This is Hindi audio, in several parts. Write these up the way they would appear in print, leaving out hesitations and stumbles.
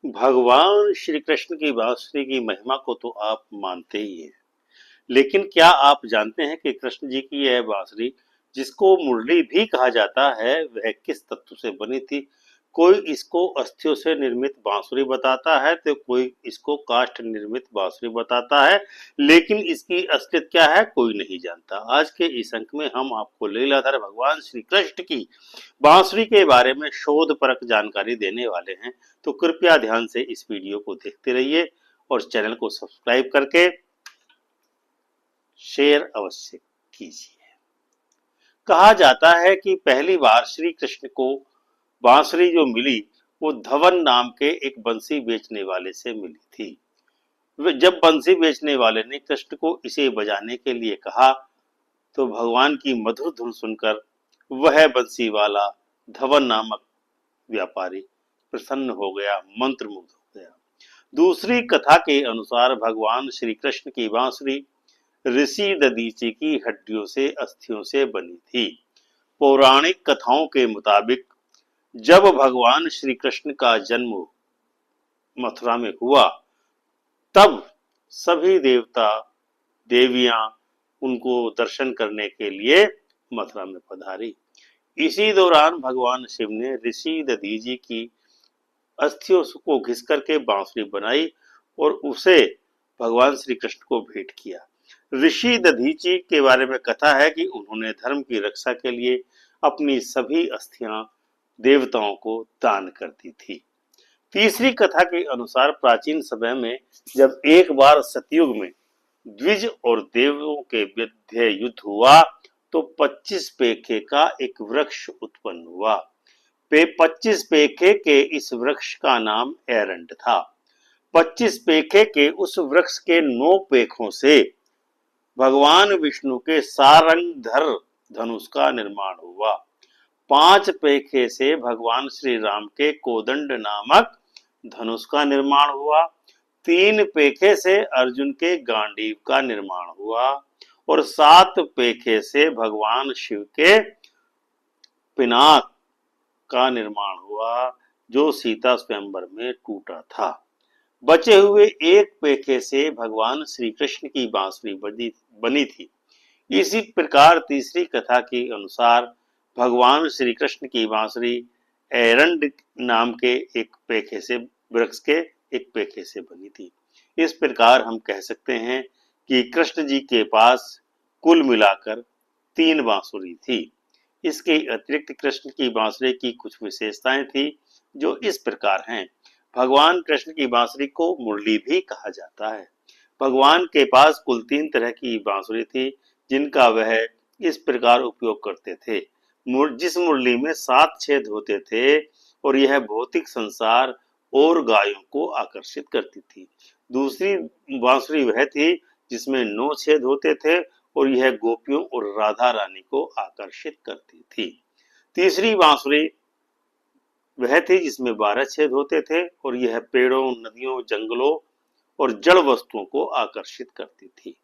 भगवान श्री कृष्ण की बांसुरी की महिमा को तो आप मानते ही हैं, लेकिन क्या आप जानते हैं कि कृष्ण जी की यह बांसुरी, जिसको मुरली भी कहा जाता है, वह किस तत्व से बनी थी? कोई इसको अस्थियों से निर्मित बांसुरी बताता है, तो कोई इसको काष्ठ निर्मित बांसुरी बताता है, लेकिन इसकी असलियत क्या है कोई नहीं जानता। आज के इस अंक में हम आपको लीलाधर भगवान श्री कृष्ण की बांसुरी के बारे में शोधपरक जानकारी देने वाले हैं, तो कृपया ध्यान से इस वीडियो को देखते रहिए और चैनल को सब्सक्राइब करके शेयर अवश्य कीजिए। कहा जाता है कि पहली बार श्री कृष्ण को बांसुरी जो मिली वो धवन नाम के एक बंसी बेचने वाले से मिली थी। जब बंसी बेचने वाले ने कृष्ण को इसे बजाने के लिए कहा, तो भगवान की मधुर धुन सुनकर वह बंसी वाला धवन नामक व्यापारी प्रसन्न हो गया, मंत्रमुग्ध हो गया। दूसरी कथा के अनुसार भगवान श्री कृष्ण की बांसुरी ऋषि दधीचि की हड्डियों से अस्थियों से बनी थी। पौराणिक कथाओं के मुताबिक जब भगवान श्री कृष्ण का जन्म मथुरा में हुआ, तब सभी देवता देवियां उनको दर्शन करने के लिए मथुरा में पधारी। इसी दौरान भगवान शिव ने ऋषि दधीचि की अस्थियों को घिस करके बांसुरी बनाई और उसे भगवान श्री कृष्ण को भेंट किया। ऋषि दधीचि के बारे में कथा है कि उन्होंने धर्म की रक्षा के लिए अपनी सभी अस्थियां देवताओं को दान कर दी थी। तीसरी कथा के अनुसार प्राचीन समय में जब एक बार सतयुग में द्विज और देवों के मध्य युद्ध हुआ, तो 25 पेखे का एक वृक्ष उत्पन्न हुआ। 25 पेखे के इस वृक्ष का नाम एरंड था। 25 पेखे के उस वृक्ष के 9 पेखों से भगवान विष्णु के सारंगधर धनुष का निर्माण हुआ। 5 पेखे से भगवान श्री राम के कोदंड नामक धनुष का निर्माण हुआ। 3 पेखे से अर्जुन के गांडीव का निर्माण हुआ और 7 पेखे से भगवान शिव के पिनाक का निर्माण हुआ, जो सीता स्वयंवर में टूटा था। बचे हुए 1 पेखे से भगवान श्री कृष्ण की बांसुरी बनी थी। इसी प्रकार तीसरी कथा के अनुसार भगवान श्री कृष्ण की बांसुरी एरंड नाम के एक पेखे से वृक्ष के एक पेखे से बनी थी। इस प्रकार हम कह सकते हैं कि कृष्ण जी के पास कुल मिलाकर 3 बांसुरी थी। इसके अतिरिक्त कृष्ण की बांसुरी की कुछ विशेषताएं थी, जो इस प्रकार हैं। भगवान कृष्ण की बांसुरी को मुरली भी कहा जाता है। भगवान के पास कुल 3 तरह की बांसुरी थी, जिनका वह इस प्रकार उपयोग करते थे। जिस मुरली में 7 छेद होते थे और यह भौतिक संसार और गायों को आकर्षित करती थी। दूसरी बांसुरी वह थी जिसमें 9 छेद होते थे और यह गोपियों और राधा रानी को आकर्षित करती थी। तीसरी बांसुरी वह थी जिसमें 12 छेद होते थे और यह पेड़ों, नदियों, जंगलों और जड़ वस्तुओं को आकर्षित करती थी।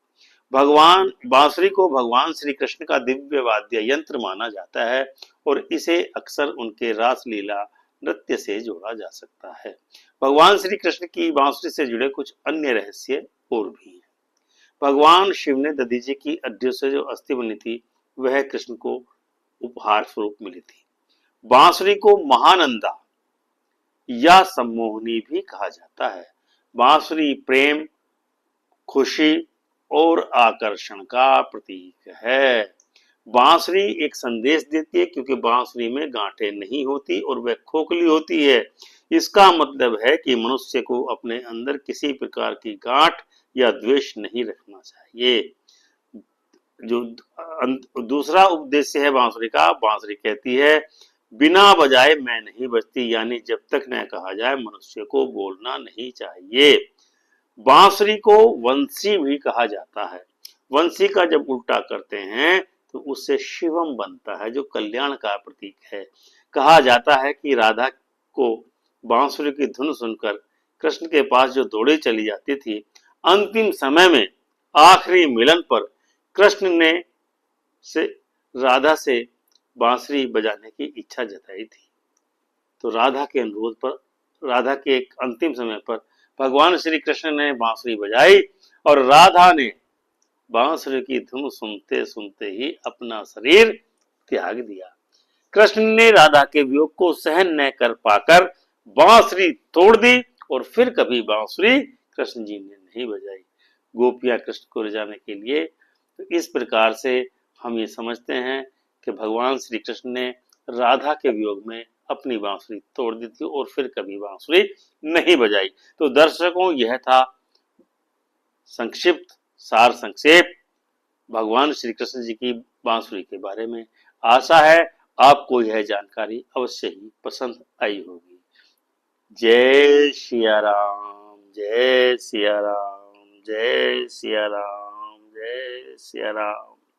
भगवान बांसुरी को भगवान श्री कृष्ण का दिव्य वाद्य यंत्र माना जाता है और इसे अक्सर उनके रासलीला नृत्य से जोड़ा जा सकता है। भगवान श्री कृष्ण की बांसुरी से जुड़े कुछ अन्य रहस्य और भी हैं। भगवान शिव ने दधीचि की हड्डियों से जो अस्थि बनी थी, वह कृष्ण को उपहार स्वरूप मिली थी। बांसुरी को महानंदा या सम्मोहनी भी कहा जाता है। बांसुरी प्रेम, खुशी और आकर्षण का प्रतीक है। बांसुरी एक संदेश देती है, क्योंकि बांसुरी में गांठें नहीं होती और वह खोखली होती है। इसका मतलब है कि मनुष्य को अपने अंदर किसी प्रकार की गांठ या द्वेष नहीं रखना चाहिए। जो दूसरा उद्देश्य है बांसुरी का, बांसुरी कहती है बिना बजाए मैं नहीं बजती, यानी जब तक न कहा जाए मनुष्य को बोलना नहीं चाहिए। बांसुरी को वंशी भी कहा जाता है। वंशी का जब उल्टा करते हैं तो उससे शिवम बनता है, जो कल्याण का प्रतीक है। कहा जाता है कि राधा को बांसुरी की धुन सुनकर कृष्ण के पास जो दौड़े चली जाती थी, अंतिम समय में आखिरी मिलन पर कृष्ण ने से राधा से बांसुरी बजाने की इच्छा जताई थी। तो राधा के अनुरोध पर राधा के एक अंतिम समय पर भगवान श्री कृष्ण ने बांसुरी बजाई और राधा ने बांसुरी की धुन सुनते सुनते ही अपना शरीर त्याग दिया। कृष्ण ने राधा के वियोग को सहन न कर पाकर बांसुरी तोड़ दी और फिर कभी बांसुरी कृष्ण जी ने नहीं बजाई। गोपियां कृष्ण को रिझाने के लिए। तो इस प्रकार से हम ये समझते हैं कि भगवान श्री कृष्ण ने राधा के वियोग में अपनी बांसुरी तोड़ दी थी और फिर कभी बांसुरी नहीं बजाई। तो दर्शकों, यह था संक्षिप्त सार संक्षेप भगवान श्री कृष्ण जी की बांसुरी के बारे में। आशा है आपको यह जानकारी अवश्य ही पसंद आई होगी। जय सिया राम, जय सिया राम, जय सिया राम, जय सिया राम।